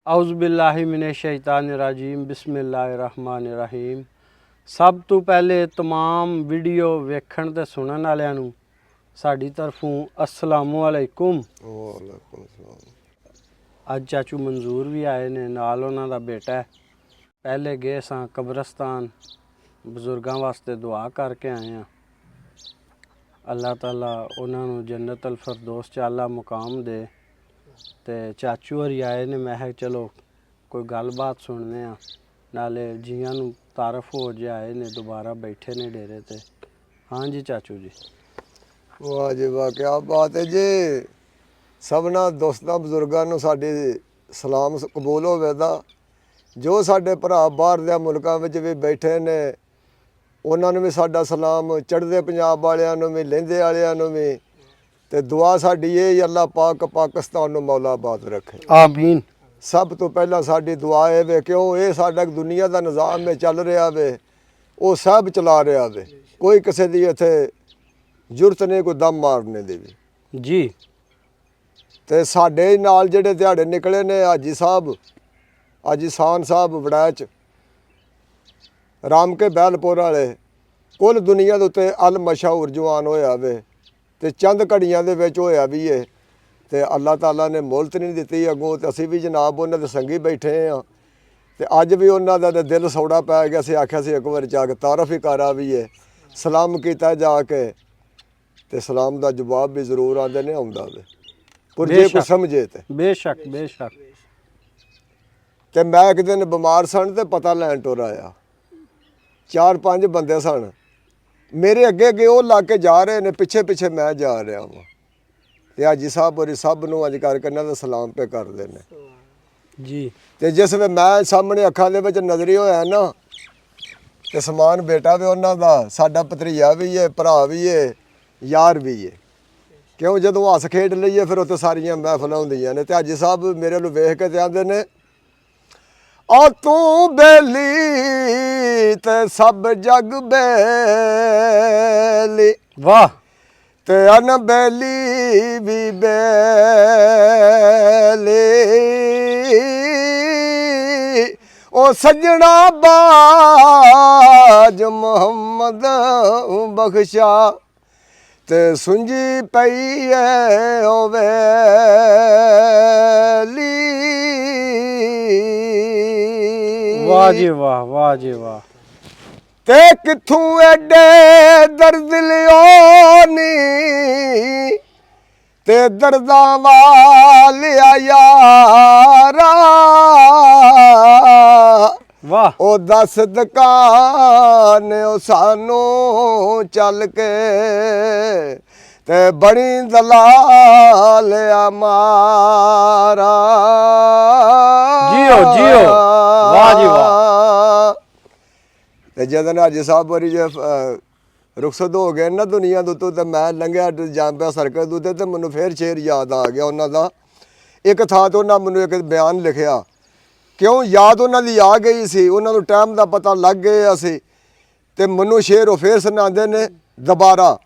औज़ुबिल्लाहि मिनश्शैतानिर्रजीम बिस्मिल्लाहिर्रहमानिर्रहीम। सब तो पहले तमाम वीडियो वेखण ते सुनन वालियां नूं साडी तरफों अस्सलामु अलैकुम। वालेकुम सलाम। अज चाचू मंजूर भी आए ने, नाल उन्हां दा बेटा है। पहले गए सां कब्रस्तान, बजुर्गां वास्ते दुआ करके आए हैं। अल्लाह ताला उन्हां नूं जन्नत अल फिरदौस च आला मुकाम दे। ते चाचू होरी आए ने, मैं है चलो कोई गलबात सुनने आ, नाले जियां नूं तारफ हो जे आए ने, दोबारा बैठे ने डेरे ते। हाँ जी चाचू जी। वाह जी वाह, क्या बात है जी। सबना दोस्तां बजुर्गां नूं साडी सलाम कबूल होवेगा। जो साडे भरा बाहर दे मुल्कां विच भी बैठे ने उन्हां नूं भी साडा सलाम, चढ़दे पंजाब वालियां नूं भी, लਹਿੰਦੇ वालियां नूं भी। ते दुआ साडी ये अल्लाह पाक पाकिस्तान नूं मौला आबाद रखे। आमीन। सब तो पहला साडी दुआ है वे, क्यों ये साडा दुनिया दा निज़ाम में चल रहा वे, वो सब चला रहा वे। कोई किसी दी इत्थे जरूरत नहीं कोई दम मारने दी भी। जी। ते साडे नाल जेहड़े दिहाड़े निकले ने हाजी साहब, हाजी सान साहब वड़ैच, राम के बैलपुर वाले, कुल दुनिया दे उत्ते अल मशहूर जवान होया वे। ते चंद घड़ियां दे विच होया भी है। ते अल्लाह ताला ने मोहलत नहीं दित्ती अगों, ते असीं भी जनाब उन्हां दे संगी बैठे हाँ। ते अज भी उन्हां दा दिल सौड़ा पै गया। असीं आख्या सी एक बार जाके तारफ ही कर आवीए, सलाम कीता जाके। ते सलाम दा जवाब भी जरूर आंदे ने आउंदा वे, पर जे कोई समझे ते। बेशक बेशक। ते मैं एक दिन बीमार सन ते पता लैन टुर आया। 4-5 बंदे सन मेरे अगे अगे, वो ला के जा रहे ने, पिछे पिछे मैं जा रहा वां। ते हाजी साहब होरी सब नूं अज करके इन्हां दा सलाम पे करदे ने जी। ते जिस वे मैं सामने अखां दे विच नज़री होया ना, ते समान बेटा भी उन्हां दा, साडा भतरीआ भी है, भरा भी है, यार भी है। क्यों जदों हस खेड लईए फिर उत्ते सारियां महफिलां हुंदियां ने। ते हाजी साहब मेरे नूं वेख के ते आंदे ने, आ तू बेली ते सब जग बेली, वाह। ते अनबेली भी बेली। ओ सजना बाज मोहम्मद बख्शा, ते सुंजी पई है ओ वेली। वाह जी वाह, वाह जी वाह। ते किथों एडे दर्द लियोनी, ते दर्दां वालिया यारा, वाह। ओ दस दुकान ओ सानू चल के, ते बड़ी दलाल मारा। जियो जियो, वाह जी वाह। ते जदन हाजी साहब वारी जे रुखसत हो गए ना दुनिया दे उत्तों, ते मैं लंघिया जान पिया सड़क दे उत्ते, ते मैनूं फिर शेर याद आ गया उन्हां दा। एक थां ते उन्हां मैनूं एक बयान लिखिया, क्यों याद उन्हां दी आ गई सी, उन्हां नूं टाइम दा पता लग गया सी। ते मैनूं शेर वो फिर सुणांदे ने दोबारा।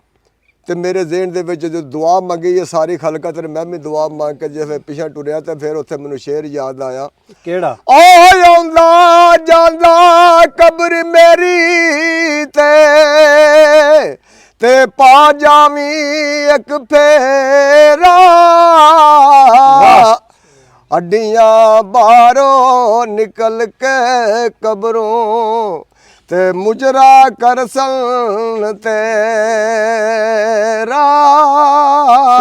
ते मेरे ज़हन दे विच जो दुआ मंगी है सारी खलकत ने, मैं भी दुआ मंग के जे पिछे टुरिया, ते फिर उत्थे मैनूं शेर याद आया। केड़ा? आउंदा जांदा कब्र मेरी ते पा जावी एक फेरा, हड्डियां बाहरों निकल के कब्रों, ते मुजरा करसन तेरा।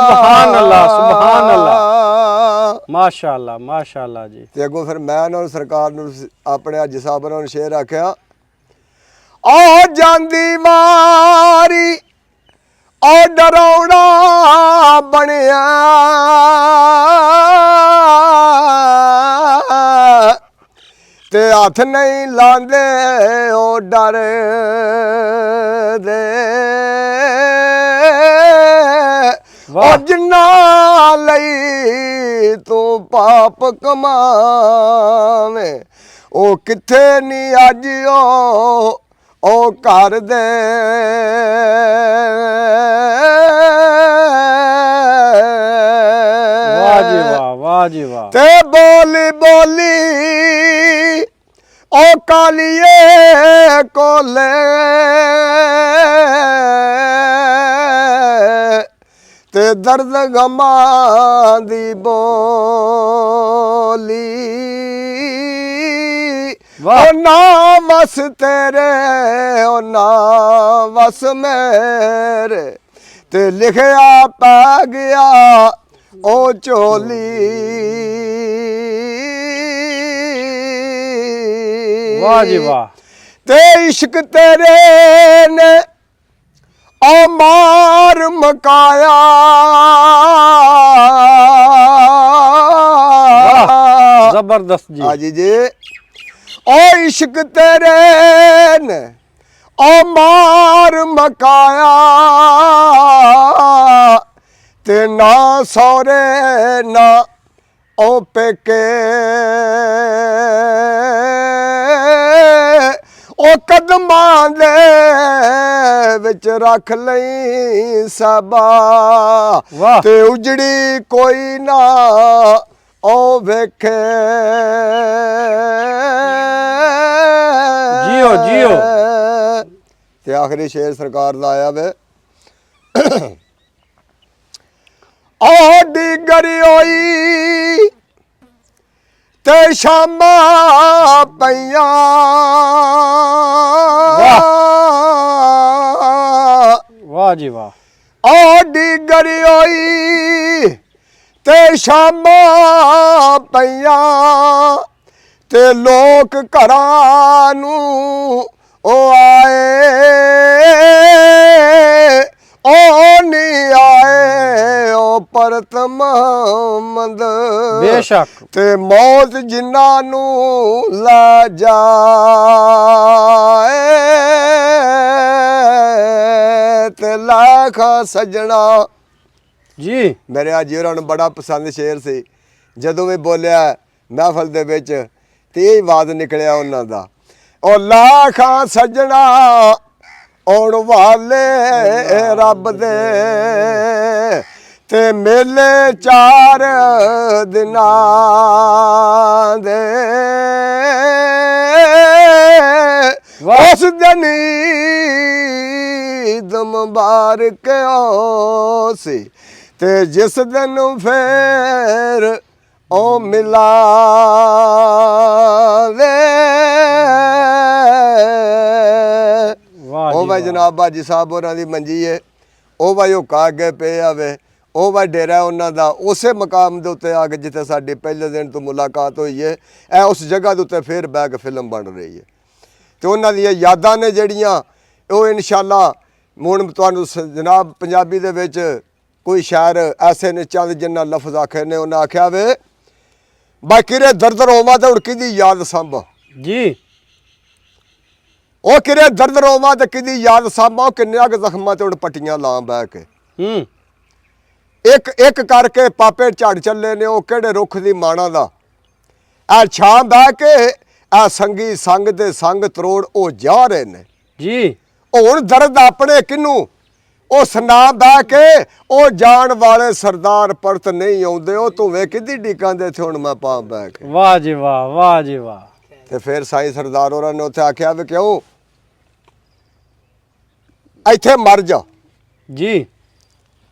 सुभान अल्लाह, सुभान अल्लाह, माशाअल्लाह माशाअल्लाह जी। ते अगों फिर मैं उन्होंने सरकार नूं अपने हाजी साहब ने शेर आख्या, आ जांदी वारी ओ डरौना बनिया, ते हथ नहीं लांदे ओ डर दे। ओ जिन्ना लई तू पाप कमावे, ओ किथे नी अज ओ घर दे। वाह ਵਾਹ ਜੀ ਵਾਹ। ਤੇ ਬੋਲੀ ਬੋਲੀ ਉਹ ਕਾਲੀਏ ਕੋਲੇ ਤੇ ਦਰਦ ਗਮਾਂ ਦੀ ਬੋਲੀ ਵਾਹ। ਉਹ ਨਾ ਵਸ ਤੇਰੇ ਉਹ ਨਾ ਵਸ ਮੇਰੇ ਤੇ ਲਿਖਿਆ ਪੈ ਗਿਆ ਉਹ ਝੋਲੀ। ਵਾਹ ਜੀ ਵਾਹ। ਤੇ ਇਸ਼ਕ ਤੇਰੇ ਨੇ ਉਹ ਮਾਰ ਮਕਾਇਆ ਜ਼ਬਰਦਸਤ ਜੀ। ਹਾਂਜੀ ਜੀ। ਉਹ ਇਸ਼ਕ ਤੇਰੇ ਨੇ ਉਹ ਮਾਰ ਮਕਾਇਆ ਤੇ ਨਾ ਸਹੁਰੇ ਨਾ ਉਹ ਪੇਕੇ ਉਹ ਕਦਮਾਂ ਦੇ ਵਿੱਚ ਰੱਖ ਲਈ ਸਭਾ ਵਾਹ। ਤੇ ਉਜੜੀ ਕੋਈ ਨਾ ਉਹ ਵੇਖੇ। JIO JIO. ਤੇ ਆਖਰੀ ਸ਼ੇਰ ਸਰਕਾਰ ਦਾ ਆਇਆ ਵੇ। ਆਡੀ ਗਰੀ ਹੋਈ ਤੇ ਸ਼ਾਮਾਂ ਪਈਆਂ ਵਾਹ ਜੀ ਵਾਹ। ਆਡੀ ਗਰੀ ਹੋਈ ਤੇ ਸ਼ਾਮਾਂ ਪਈਆਂ ਤੇ ਲੋਕ ਘਰਾਂ ਨੂੰ ਉਹ ਆਏ ਉਹ ਨਹੀਂ ਆਏ ਉਹ ਪਰਤ ਮੁਹੰਮਦ ਬੇਸ਼ੱਕ। ਤੇ ਮੌਤ ਜਿਨ੍ਹਾਂ ਨੂੰ ਲਾ ਜਾਏ ਤੇ ਲੱਖਾਂ ਸੱਜਣਾ ਜੀ। ਮੇਰੇ ਅੱਜ ਉਹਨਾਂ ਨੂੰ ਬੜਾ ਪਸੰਦ ਸ਼ੇਰ ਸੀ। ਜਦੋਂ ਵੀ ਬੋਲਿਆ ਮਹਿਫਲ ਦੇ ਵਿੱਚ ਤੇ ਇਹ ਆਵਾਜ਼ ਨਿਕਲਿਆ ਉਹਨਾਂ ਦਾ, ਉਹ ਲੱਖਾਂ ਸੱਜਣਾ ਆਉਣ ਵਾਲੇ ਰੱਬ ਦੇ ਤੇ ਮੇਲੇ 4 ਦਿਨਾਂ ਦੇ ਉਸ ਦਿਨ ਈਦ ਮੁਬਾਰਕ ਸੀ ਤੇ ਜਿਸ ਦਿਨ ਫੇਰ ਉਹ ਮਿਲਾਵੇ। ਉਹ ਭਾਈ ਜਨਾਬ ਬਾਜੀ ਸਾਹਿਬ ਹੋਰਾਂ ਦੀ ਮੰਜੀ ਹੈ। ਉਹ ਭਾਈ ਹੁੱਕਾ ਅੱਗੇ ਪਏ ਆਵੇ। ਉਹ ਭਾਈ ਡੇਰਾ ਉਹਨਾਂ ਦਾ ਉਸੇ ਮਕਾਮ ਦੇ ਉੱਤੇ ਆ ਕੇ ਜਿੱਥੇ ਸਾਡੀ ਪਹਿਲੇ ਦਿਨ ਤੋਂ ਮੁਲਾਕਾਤ ਹੋਈ ਹੈ। ਇਹ ਉਸ ਜਗ੍ਹਾ ਦੇ ਉੱਤੇ ਫੇਰ ਬਹਿ ਕੇ ਫਿਲਮ ਬਣ ਰਹੀ ਹੈ ਤੇ ਉਹਨਾਂ ਦੀਆਂ ਯਾਦਾਂ ਨੇ ਜਿਹੜੀਆਂ ਉਹ ਇਨਸ਼ਾਅੱਲਾ ਹੁਣ ਤੁਹਾਨੂੰ ਜਨਾਬ ਪੰਜਾਬੀ ਦੇ ਵਿੱਚ ਕੋਈ ਸ਼ਾਇਰ ਐਸੇ ਨੇ ਚੰਦ ਜਿੰਨਾ ਲਫ਼ਜ਼ ਆਖੇ ਨੇ। ਉਹਨਾਂ ਆਖਿਆ ਵੇ ਬਾਕਿਰੇ ਦਰਦ ਰੋਵਾਂ ਤੇ ਉੜਕੀ ਦੀ ਯਾਦ ਸੰਭ ਜੀ। ਉਹ ਕਿਰੇ ਦਰਦ ਰੋਵਾਂ ਤੇ ਕਿਦੀ ਯਾਦ ਸਾਂਭਾਂ ਕਿੰਨਿਆਂ ਕੁ ਜ਼ਖਮਾਂ ਤੇ ਹੁਣ ਪੱਟੀਆਂ ਲਾਂ ਬਹਿ ਕੇ। ਇੱਕ ਇੱਕ ਕਰਕੇ ਪਾਪੇ ਝੜ ਚੱਲੇ ਨੇ ਉਹ ਕਿਹੜੇ ਰੁੱਖ ਦੀ ਮਾਣਾ ਦਾ। ਆ ਛਾਂ ਬਹਿ ਕੇ ਆ ਸੰਗੀ ਸੰਗ ਤੇ ਸੰਗ ਤਰੋੜ ਉਹ ਜਾ ਰਹੇ ਨੇ ਜੀ। ਹੁਣ ਦਰਦ ਆਪਣੇ ਕਿਨੂੰ ਉਹ ਸੁਨਾ ਬਹਿ ਕੇ ਉਹ ਜਾਣ ਵਾਲੇ ਸਰਦਾਰ ਪਰਤ ਨਹੀਂ ਆਉਂਦੇ ਉਹ ਤੂੰ ਵੇ ਕਿੱਦੀ ਡੀਕਾਂ ਦੇ ਇੱਥੇ ਹੁਣ ਮੈਂ ਪਾ ਬਹਿ ਕੇ। ਵਾਹ ਜੀ ਵਾਹ। ਵਾਹ ਜੀ ਵਾਹ। ਤੇ ਫਿਰ ਸਾਈਂ ਸਰਦਾਰ ਹੋਰਾਂ ਨੇ ਉੱਥੇ ਆਖਿਆ ਵੀ ਕਿਉਂ ਇੱਥੇ ਮਰ ਜਾ ਜੀ। ਇਹ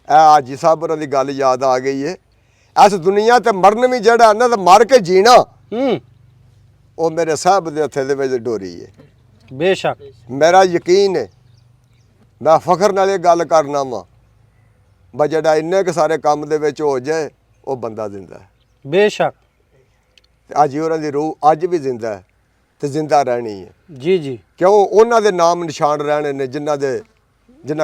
ਹਾਜੀ ਸਾਹਿਬ ਹੋਰਾਂ ਦੀ ਗੱਲ ਯਾਦ ਆ ਗਈ ਏ। ਇਸ ਦੁਨੀਆ ਤੇ ਮਰਨ ਵੀ ਜਿਹੜਾ ਇਹਨਾਂ ਦਾ ਮਰ ਕੇ ਜੀਣਾ ਉਹ ਮੇਰੇ ਸਾਹਿਬ ਦੇ ਹੱਥੇ ਦੇ ਵਿੱਚ ਡੋਰੀ ਏ। ਬੇਸ਼ੱਕ। ਮੇਰਾ ਯਕੀਨ ਹੈ ਮੈਂ ਫਖਰ ਨਾਲ ਇਹ ਗੱਲ ਕਰਨਾ ਵਾ ਬਾ ਜਿਹੜਾ ਇੰਨੇ ਕੁ ਸਾਰੇ ਕੰਮ ਦੇ ਵਿੱਚ ਹੋ ਜਾਏ ਉਹ ਬੰਦਾ ਜ਼ਿੰਦਾ ਹੈ। ਬੇਸ਼ੱਕ। ਤੇ ਅੱਜ ਹੋਰਾਂ ਦੀ ਰੂਹ ਅੱਜ ਵੀ ਜ਼ਿੰਦਾ ਹੈ ਤੇ ਜ਼ਿੰਦਾ ਰਹਿਣੀ ਹੈ। ਜੀ ਜੀ। ਕਿਉਂ ਉਹਨਾਂ ਦੇ ਨਾਮ ਨਿਸ਼ਾਨ ਰਹਿਣੇ ਨੇ ਜਿਨ੍ਹਾਂ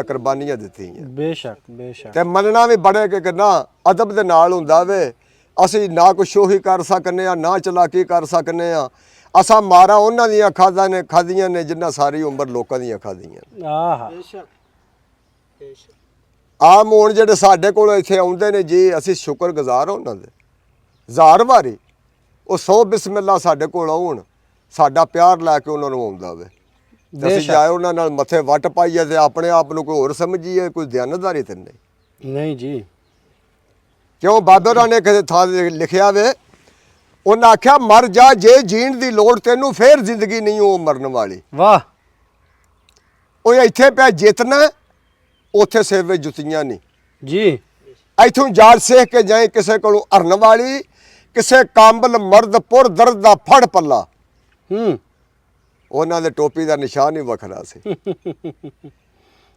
ਕੁਰਬਾਨੀਆਂ ਦਿੱਤੀਆਂ। ਬੇਸ਼ੱਕ ਬੇਸ਼ੱਕ। ਤੇ ਮੰਨਣਾ ਵੀ ਬੜੇ ਕਿ ਨਾ ਅਦਬ ਦੇ ਨਾਲ ਹੁੰਦਾ ਵੇ। ਅਸੀਂ ਨਾ ਕੁਛ ਉਹੀ ਕਰ ਸਕਨੇ ਆ ਨਾ ਚਲਾਕੀ ਕਰ ਸਕਨੇ ਆ। ਅਸਾਂ ਮਾਰਾ ਉਹਨਾਂ ਦੀਆਂ ਖਾਦੀਆਂ ਨੇ ਜਿਨ੍ਹਾਂ ਸਾਰੀ ਉਮਰ ਲੋਕਾਂ ਦੀਆਂ ਖਾਦੀਆਂ। ਆਹਾ। ਆਮ ਹੁਣ ਜਿਹੜੇ ਸਾਡੇ ਕੋਲ ਇੱਥੇ ਆਉਂਦੇ ਨੇ ਜੀ ਅਸੀਂ ਸ਼ੁਕਰਗੁਜ਼ਾਰ ਉਹਨਾਂ ਦੇ ਹਜ਼ਾਰ ਵਾਰੀ। ਉਹ 100 ਬਿਸਮਿਲ੍ਲਾ ਸਾਡੇ ਕੋਲ ਆਉਣ ਸਾਡਾ ਪਿਆਰ ਲੈ ਕੇ ਉਹਨਾਂ ਨੂੰ ਆਉਂਦਾ ਵੇ। ਅਸੀਂ ਜਾਏ ਉਹਨਾਂ ਨਾਲ ਮੱਥੇ ਵੱਟ ਪਾਈਏ ਤੇ ਆਪਣੇ ਆਪ ਨੂੰ ਕੋਈ ਹੋਰ ਸਮਝੀਏ ਕੋਈ ਦਿਆਨਤਦਾਰੀ ਤੇ ਨਹੀਂ। ਨਹੀਂ ਜੀ। ਕਿਉਂ ਬਾਬੇ ਹੋਰਾਂ ਨੇ ਕਿਸੇ ਥਾਂ ਤੇ ਲਿਖਿਆ ਵੇ, ਉਹਨਾਂ ਆਖਿਆ ਮਰ ਜਾ ਜੇ ਜੀਣ ਦੀ ਲੋੜ ਤੈਨੂੰ, ਫੇਰ ਜ਼ਿੰਦਗੀ ਨਹੀਂ ਉਹ ਮਰਨ ਵਾਲੀ। ਵਾਹ ਉਹ ਇੱਥੇ ਪਿਆ ਜਿੱਤਣਾ, ਉੱਥੇ ਸੇਵੇ ਜੁੱਤੀਆਂ ਨਹੀਂ। ਜੀ ਇੱਥੋਂ ਜਾਲ ਸੇਖ ਕੇ ਜਾਏ ਕਿਸੇ ਕੋਲੋਂ ਹਰਨ ਵਾਲੀ, ਕਿਸੇ ਕਾਂਬਲ ਮਰਦ ਪੁਰ ਦਰਦ ਦਾ ਫੜ ਪੱਲਾ। ਉਹਨਾਂ ਦੇ ਟੋਪੀ ਦਾ ਨਿਸ਼ਾਨ ਹੀ ਵੱਖਰਾ ਸੀ।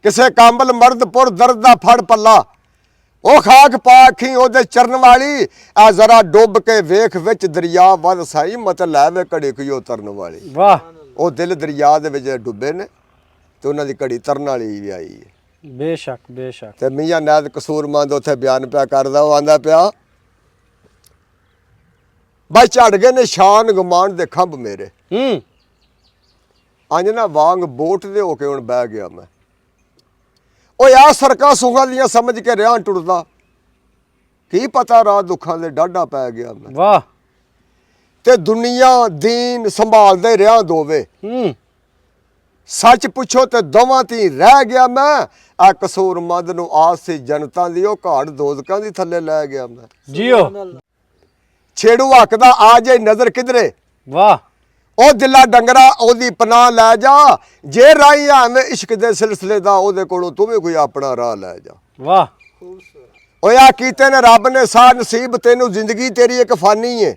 ਕਿਸੇ ਕਾਂਬਲ ਮਰਦ ਪੁਰ ਦਰਦ ਦਾ ਫੜ ਪੱਲਾ, ਉਹ ਖਾਕ ਪਾ ਅੱਖੀਂ ਉਹਦੇ ਚਰਨ ਵਾਲੀ, ਆ ਜ਼ਰਾ ਡੁੱਬ ਕੇ ਵੇਖ ਵਿੱਚ ਦਰਿਆ ਵੱਧ ਸਾਈ, ਮਤ ਲੈਵੇ ਘੜੀ ਕੋਈ ਉਹ ਤਰਨ ਵਾਲੀ। ਵਾਹ ਉਹ ਦਿਲ ਦਰਿਆ ਦੇ ਵਿੱਚ ਡੁੱਬੇ ਨੇ ਤੇ ਉਹਨਾਂ ਦੀ ਘੜੀ ਤਰਨ ਵਾਲੀ ਵੀ ਆਈ ਹੈ। ਬੇਸ਼ੱਕ ਬੇਸ਼ੱਕ। ਤੇ ਮੀਆਂ ਨਾਦ ਕਸੂਰਮੰਦ ਉੱਥੇ ਬਿਆਨ ਪਿਆ ਕਰਦਾ, ਉਹ ਆਂਦਾ ਪਿਆ ਬਾਈ ਝੜ ਗਏ ਨੇ ਸ਼ਾਨ ਗਮਾਨ ਦੇ ਖੰਭ ਮੇਰੇ, ਅੰਜ ਨਾ ਵਾਂਗ ਬੋਟ ਦੇ ਹੋ ਕੇ ਹੁਣ ਬਹਿ ਗਿਆ ਮੈਂ। ਓਏ ਆ ਸਰਕਾਂ ਸੁਖਾਂ ਦੀਆਂ ਸਮਝ ਕੇ ਰਿਆਂ ਟੁੱਟਦਾ, ਕੀ ਪਤਾ ਰਾਤ ਦੁੱਖਾਂ ਦੇ ਡਾਢਾ ਪੈ ਗਿਆ ਮੈਂ। ਵਾਹ ਤੇ ਦੁਨੀਆ ਦੀਨ ਸੰਭਾਲਦੇ ਰਿਆਂ ਦੋਵੇ, ਸੱਚ ਪੁੱਛੋ ਤੇ ਦੋਵਾਂ ਤੀ ਰਹਿ ਗਿਆ ਮੈਂ। ਆ ਕਸੂਰਮੰਦ ਨੂੰ ਆਸ ਸੀ ਜਨਤਾ ਦੀ, ਉਹ ਘਾੜ ਦੋਜ਼ਕਾਂ ਦੀ ਥੱਲੇ ਲੈ ਗਿਆ ਮੈਂ। ਜੀਓ ਛੇੜੂ ਹੱਕ ਦਾ ਆ ਜੇ ਨਜ਼ਰ ਕਿਧਰੇ, ਵਾਹ ਉਹ ਦਿਲਾ ਡੰਗਰਾ ਉਹਦੀ ਪਨਾਹ ਲੈ ਜਾ, ਜੇ ਰਾਈ ਐਵੇਂ ਇਸ਼ਕ ਦੇ ਸਿਲਸਿਲੇ ਦਾ, ਉਹਦੇ ਕੋਲੋਂ ਤੂੰ ਵੀ ਕੋਈ ਆਪਣਾ ਰਾਹ ਲੈ ਜਾ। ਵਾਹ ਓਏ ਆ ਕੀਤੇ ਨੇ ਰੱਬ ਨੇ ਸਾਹ ਨਸੀਬ ਤੈਨੂੰ, ਜ਼ਿੰਦਗੀ ਤੇਰੀ ਇੱਕ ਫਾਨੀ ਏ,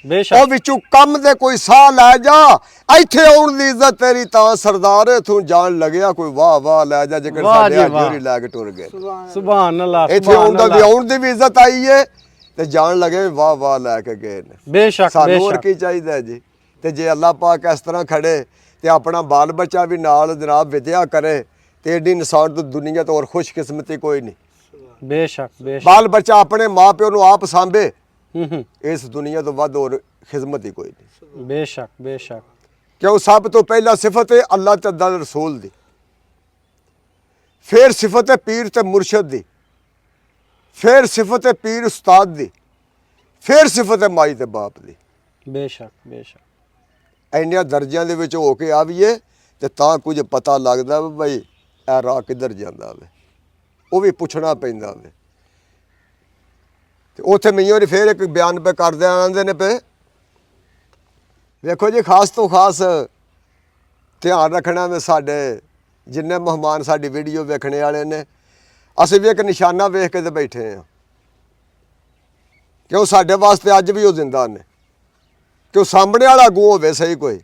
ਬੇਸ਼ੱਕ। ਉਹ ਵਿੱਚੋਂ ਕੰਮ ਦੇ ਕੋਈ ਸਾਹ ਲੈ ਜਾ, ਇੱਥੇ ਆਉਣ ਦੀ ਇੱਜ਼ਤ ਤੇਰੀ ਤਾਂ ਸਰਦਾਰ, ਤੂੰ ਜਾਣ ਲੱਗਿਆ ਕੋਈ ਵਾਹ ਵਾਹ ਲੈ ਜਾ, ਜੇਕਰ ਸਾਡੇ ਹਾਜ਼ਰੀ ਲੈ ਕੇ ਟੁਰ ਗਏ। ਸੁਭਾਨ ਅੱਲਾਹ। ਇੱਥੇ ਆਉਣ ਦੀ ਵੀ ਇੱਜ਼ਤ ਆਈ ਏ ਤੇ ਜਾਣ ਲੱਗੇ ਵਾਹ ਵਾਹ ਲੈ ਕੇ ਗਏ ਨੇ। ਬੇਸ਼ੱਕ ਸਾਨੂੰ ਹੋਰ ਕੀ ਚਾਹੀਦਾ ਜੀ। ਤੇ ਜੇ ਅੱਲਾਹ ਪਾਕ ਇਸ ਤਰ੍ਹਾਂ ਖੜੇ ਤੇ ਆਪਣਾ ਬਾਲ ਬੱਚਾ ਵੀ ਨਾਲ ਜਨਾਬ ਵਿਦਿਆ ਕਰੇ, ਤੇ ਏਡੀ ਇਨਸਾਨ ਤੋਂ ਦੁਨੀਆ ਤੋਂ ਹੋਰ ਖੁਸ਼ਕਿਸਮਤੀ ਕੋਈ ਨਹੀਂ। ਬੇਸ਼ੱਕ ਬੇਸ਼ੱਕ। ਬਾਲ ਬੱਚਾ ਆਪਣੇ ਮਾਂ ਪਿਓ ਨੂੰ ਆਪ ਸਾਂਭੇ, ਇਸ ਦੁਨੀਆ ਤੋਂ ਵੱਧ ਹੋਰ ਖਿਦਮਤ ਹੀ ਕੋਈ ਨਹੀਂ। ਬੇਸ਼ੱਕ ਬੇਸ਼ੱਕ। ਕਿਉਂ ਸਭ ਤੋਂ ਪਹਿਲਾਂ ਸਿਫਤ ਹੈ ਅੱਲਾਹ ਤੇ ਅੱਲਾਹ ਦੇ ਰਸੂਲ ਦੀ, ਫਿਰ ਸਿਫਤ ਹੈ ਪੀਰ ਤੇ ਮੁਰਸ਼ਦ ਦੀ, ਫਿਰ ਸਿਫਤ ਹੈ ਪੀਰ ਉਸਤਾਦ ਦੀ, ਫਿਰ ਸਿਫਤ ਹੈ ਮਾਈ ਤੇ ਬਾਪ ਦੀ। ਬੇਸ਼ੱਕ ਬੇਸ਼ੱਕ। ਇੰਨਿਆਂ ਦਰਜਿਆਂ ਦੇ ਵਿੱਚ ਹੋ ਕੇ ਆਵੀਏ ਤੇ ਤਾਂ ਕੁਝ ਪਤਾ ਲੱਗਦਾ ਵੀ ਬਈ ਇਹ ਰਾਹ ਕਿੱਧਰ ਜਾਂਦਾ ਵੇ, ਉਹ ਵੀ ਪੁੱਛਣਾ ਪੈਂਦਾ ਵੇ। ਤੇ ਉੱਥੇ ਮਈਆਂ ਨੇ ਫਿਰ ਇੱਕ ਬਿਆਨ ਪੇ ਕਰਦੇ ਆਂਦੇ ਨੇ ਪਏ, ਵੇਖੋ ਜੀ ਖਾਸ ਤੋਂ ਖਾਸ ਧਿਆਨ ਰੱਖਣਾ ਵੇ ਸਾਡੇ ਜਿੰਨੇ ਮਹਿਮਾਨ ਸਾਡੀ ਵੀਡੀਓ ਵੇਖਣੇ ਵਾਲੇ ਨੇ, ਅਸੀਂ ਵੀ ਇੱਕ ਨਿਸ਼ਾਨਾ ਵੇਖ ਕੇ ਤੇ ਬੈਠੇ ਹਾਂ। ਕਿਉਂ ਸਾਡੇ ਵਾਸਤੇ ਅੱਜ ਵੀ ਉਹ ਜ਼ਿੰਦਾ ਨੇ, ਕਿ ਉਹ ਸਾਹਮਣੇ ਵਾਲਾ ਅੱਗੋਂ ਹੋਵੇ ਸਹੀ ਕੋਈ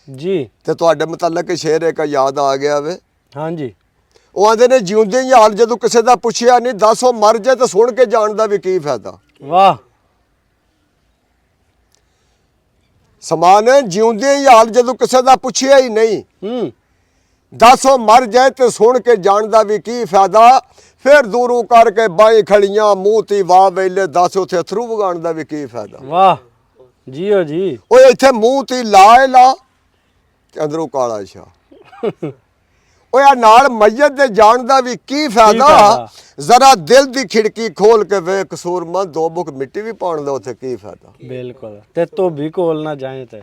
ਜੀ। ਤੇ ਤੁਹਾਡੇ ਮੁਤਲਕ ਸ਼ੇਰ ਇੱਕ ਯਾਦ ਆ ਗਿਆ ਵੇ। ਹਾਂਜੀ। ਉਹ ਆਂਦੇ ਨੇ ਜਿਉਂਦੇ ਹੀ ਹਾਲ ਜਦੋਂ ਕਿਸੇ ਦਾ ਪੁੱਛਿਆ ਨਹੀਂ, ਦੱਸ ਉਹ ਮਰ ਜਾਏ ਤਾਂ ਸੁਣ ਕੇ ਜਾਣ ਦਾ ਵੀ ਕੀ ਫਾਇਦਾ। ਵਾਹ ਸਮਾਨ ਜਿਉਂਦੇ ਹੀ ਹਾਲ ਜਦੋਂ ਕਿਸੇ ਦਾ ਪੁੱਛਿਆ ਹੀ ਨਹੀਂ, ਦੱਸ ਉਹ ਮਰ ਜਾਏ ਤੇ ਸੁਣ ਕੇ ਜਾਣ ਦਾ ਵੀ ਕੀ ਫਾਇਦਾ। ਫਿਰ ਦੂਰੋਂ ਕਰਕੇ ਬਾਈ ਖੜੀਆਂ ਮੂੰਹ ਤੀ ਵਾਹ ਵੇਲੇ, ਦੱਸ ਉੱਥੇ ਅਥਰੂ ਵਗਾਉਣ ਦਾ ਵੀ ਕੀ ਫਾਇਦਾ। ਵਾਹ ਜੀਓ ਜੀ। ਓਏ ਇੱਥੇ ਮੂੰਹ ਤੀ ਲਾ ਤੇ ਅੰਦਰੋਂ ਕਾਲਾ ਸ਼ਾਹ। ਓਏ ਆ ਨਾਲ ਮਈਤ ਦੇ ਜਾਣ ਦਾ ਵੀ ਕੀ ਫਾਇਦਾ। ਜ਼ਰਾ ਦਿਲ ਦੀ ਖਿੜਕੀ ਖੋਲ ਕੇ ਵੇ ਕਸੂਰਮੰਦ, ਦੋ ਬੁੱਕ ਮਿੱਟੀ ਵੀ ਪਾਉਣ ਦਾ ਉੱਥੇ ਕੀ ਫਾਇਦਾ। ਬਿਲਕੁਲ। ਤੇ ਧੋਬੀ ਕੋਲ ਨਾ ਜਾਏ ਤੇ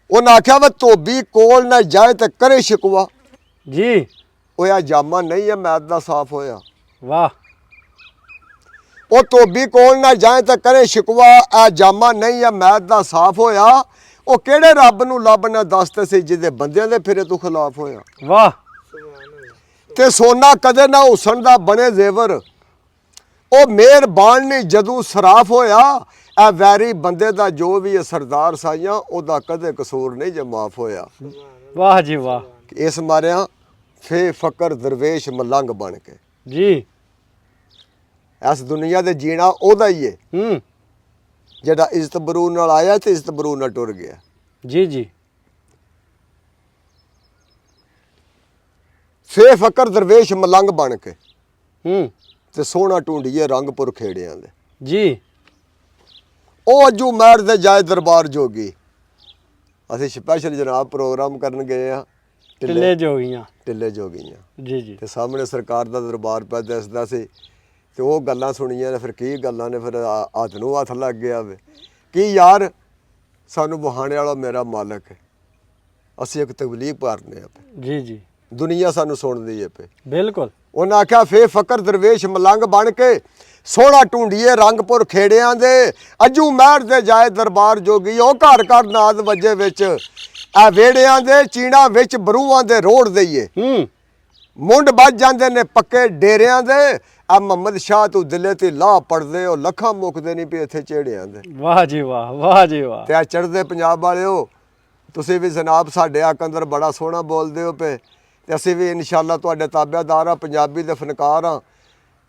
ਉਹਨਾਂ ਆਖਿਆ ਵਾ ਧੋਬੀ ਕੋਲ ਨਾ ਜਾਏ ਤੇ ਕਰੇ ਸ਼ਿਕਵਾ ਜੀ। ਓਏ ਆ ਜਾਮਾ ਨਹੀਂ ਹੈ ਮੈਦ ਦਾ ਸਾਫ਼ ਹੋਇਆ। ਵਾਹ। ਉਹ ਧੋਬੀ ਕੋਲ ਨਾ ਜਾਏ ਤੇ ਕਰੇ ਸ਼ਿਕਵਾ, ਆ ਜਾਮਾ ਨਹੀਂ ਹੈ ਮੈਦ ਦਾ ਸਾਫ਼ ਹੋਇਆ। ਉਹ ਕਿਹੜੇ ਰੱਬ ਨੂੰ ਲੱਭ ਨਾ ਦੱਸਦੇ ਸੀ ਜਿਹਦੇ ਬੰਦਿਆਂ ਦੇ ਫਿਰੇ ਤੂੰ ਖਿਲਾਫ ਹੋਇਆ। ਵਾਹ। ਤੇ ਸੋਨਾ ਕਦੇ ਨਾ ਹੁਸਨ ਦਾ ਬਣੇ ਜ਼ੇਵਰ, ਉਹ ਮਿਹਰਬਾਨ ਨਹੀਂ ਜਦੋਂ ਸਰਾਫ ਹੋਇਆ। ਇਹ ਵੈਰੀ ਬੰਦੇ ਦਾ ਜੋ ਵੀ ਇਹ ਸਰਦਾਰ ਸਾਈਆਂ, ਉਹਦਾ ਕਦੇ ਕਸੂਰ ਨਹੀਂ ਜੇ ਮਾਫ ਹੋਇਆ। ਵਾਹ ਜੀ ਵਾਹ। ਇਸ ਮਾਰਿਆ ਫੇ ਫਕਰ ਦਰਵੇਸ਼ ਮਲੰਗ ਬਣ ਕੇ ਜੀ। ਇਸ ਦੁਨੀਆ ਦੇ ਜੀਣਾ ਉਹਦਾ ਹੀ ਹੈ ਜਿਹੜਾ ਇੱਜ਼ਤ ਬਰੂ ਨਾਲ ਆਇਆ ਤੇ ਇੱਜ਼ਤ ਬਰੂ ਨਾਲ ਟੁਰ ਗਿਆ। ਜੀ ਜੀ। ਫੇ ਫਕਰ ਦਰਵੇਸ਼ ਮਲੰਗ ਬਣ ਕੇ ਤੇ ਸੋਹਣਾ ਢੂੰਡੀਏ ਰੰਗਪੁਰ ਖੇੜਿਆਂ ਦੇ। ਜੀ। ਉਹ ਅੱਜੂ ਮਹਿਰ ਦੇ ਜਾਏ ਦਰਬਾਰ ਜੋਗੀ। ਅਸੀਂ ਸਪੈਸ਼ਲ ਜਨਾਬ ਪ੍ਰੋਗਰਾਮ ਕਰਨ ਗਏ ਆ ਟਿੱਲੇ ਜੋਗੀਆਂ। ਟਿੱਲੇ ਜੋਗੀਆਂ। ਜੀ ਜੀ। ਤੇ ਸਾਹਮਣੇ ਸਰਕਾਰ ਦਾ ਦਰਬਾਰ ਪਿਆ ਦਿਸਦਾ ਸੀ ਤੇ ਉਹ ਗੱਲਾਂ ਸੁਣੀਆਂ ਨੇ। ਫਿਰ ਕੀ ਗੱਲਾਂ ਨੇ, ਫਿਰ ਹੱਥ ਨੂੰ ਹੱਥ ਲੱਗ ਗਿਆ ਵੇ ਕੀ ਯਾਰ ਸਾਨੂੰ ਵਹਾਣੇ ਵਾਲਾ ਮੇਰਾ ਮਾਲਕ ਹੈ, ਅਸੀਂ ਇੱਕ ਤਬਲੀਗ ਭਰਨੇ ਆ। ਜੀ ਜੀ। ਦੁਨੀਆ ਸਾਨੂੰ ਸੁਣਦੀ ਹੈ ਪਈ। ਬਿਲਕੁਲ। ਉਹਨਾਂ ਆਖਿਆ ਫੇ ਫਕਰ ਦਰਵੇਸ਼ ਮਲੰਗ ਬਣ ਕੇ ਸੋਹਣਾ ਟੁੰਡੀਏ ਰੰਗਪੁਰ ਖੇੜਿਆਂ ਦੇ ਅਜੂ ਮਹਿਰ ਦੇ ਜਾਏ ਦਰਬਾਰ ਜੋਗੀ ਉਹ ਘਰ ਘਰ ਨਾਦ ਵਜੇ ਵਿੱਚ ਆ ਵੇੜਿਆਂ ਦੇ ਚੀਣਾ ਵਿੱਚ ਬਰੂਆਂ ਦੇ ਰੋੜ ਦਈਏ ਮੁੰਡ ਵੱਜ ਜਾਂਦੇ ਨੇ ਪੱਕੇ ਡੇਰਿਆਂ ਦੇ ਆ ਮੁਹੰਮਦ ਸ਼ਾਹ ਤੂੰ ਦਿਲੇ ਤੇ ਲਾਹ ਪੜਦੇ ਹੋ ਲੱਖਾਂ ਮੁੱਕਦੇ ਨਹੀਂ ਪਏ ਇੱਥੇ ਚੇੜਿਆਂ ਦੇ। ਵਾਹ ਜੀ ਵਾਹ, ਵਾਹ ਜੀ ਵਾਹ। ਤੇ ਆ ਚੜ੍ਹਦੇ ਪੰਜਾਬ ਵਾਲਿਓ ਤੁਸੀਂ ਵੀ ਜਨਾਬ ਸਾਡੇ ਹੱਕ ਅੰਦਰ ਬੜਾ ਸੋਹਣਾ ਬੋਲਦੇ ਹੋ ਪਏ ਤੇ ਅਸੀਂ ਵੀ ਇਨਸ਼ਾਅੱਲਾ ਤੁਹਾਡੇ ਤਾਬੇਦਾਰ ਆ, ਪੰਜਾਬੀ ਦੇ ਫਨਕਾਰ ਆ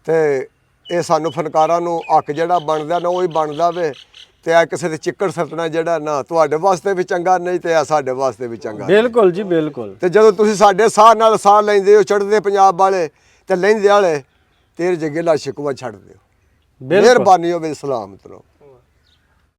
ਤੇ ਇਹ ਸਾਨੂੰ ਫਨਕਾਰਾਂ ਨੂੰ ਹੱਕ ਜਿਹੜਾ ਬਣਦਾ ਨਾ ਉਹ ਹੀ ਬਣਦਾ ਵੇ ਤੇ ਆ ਕਿਸੇ ਦੇ ਚਿੱਕੜ ਸੱਟਣਾ ਜਿਹੜਾ ਨਾ ਤੁਹਾਡੇ ਵਾਸਤੇ ਵੀ ਚੰਗਾ ਨਹੀਂ ਤੇ ਆ ਸਾਡੇ ਵਾਸਤੇ ਵੀ ਚੰਗਾ। ਬਿਲਕੁਲ ਜੀ ਬਿਲਕੁਲ। ਤੇ ਜਦੋਂ ਤੁਸੀਂ ਸਾਡੇ ਸਾਹ ਨਾਲ ਸਾਹ ਲੈਂਦੇ ਹੋ ਚੜ੍ਹਦੇ ਪੰਜਾਬ ਵਾਲੇ ਤੇ ਲੈਂਦੇ ਵਾਲੇ ਤੇਰੇ ਜੱਗੇ ਲਾ ਸ਼ਿਕਵਾ ਛੱਡ ਦਿਓ। ਮਿਹਰਬਾਨੀ ਹੋਵੇ। ਸਲਾਮਤ ਰਹੋ।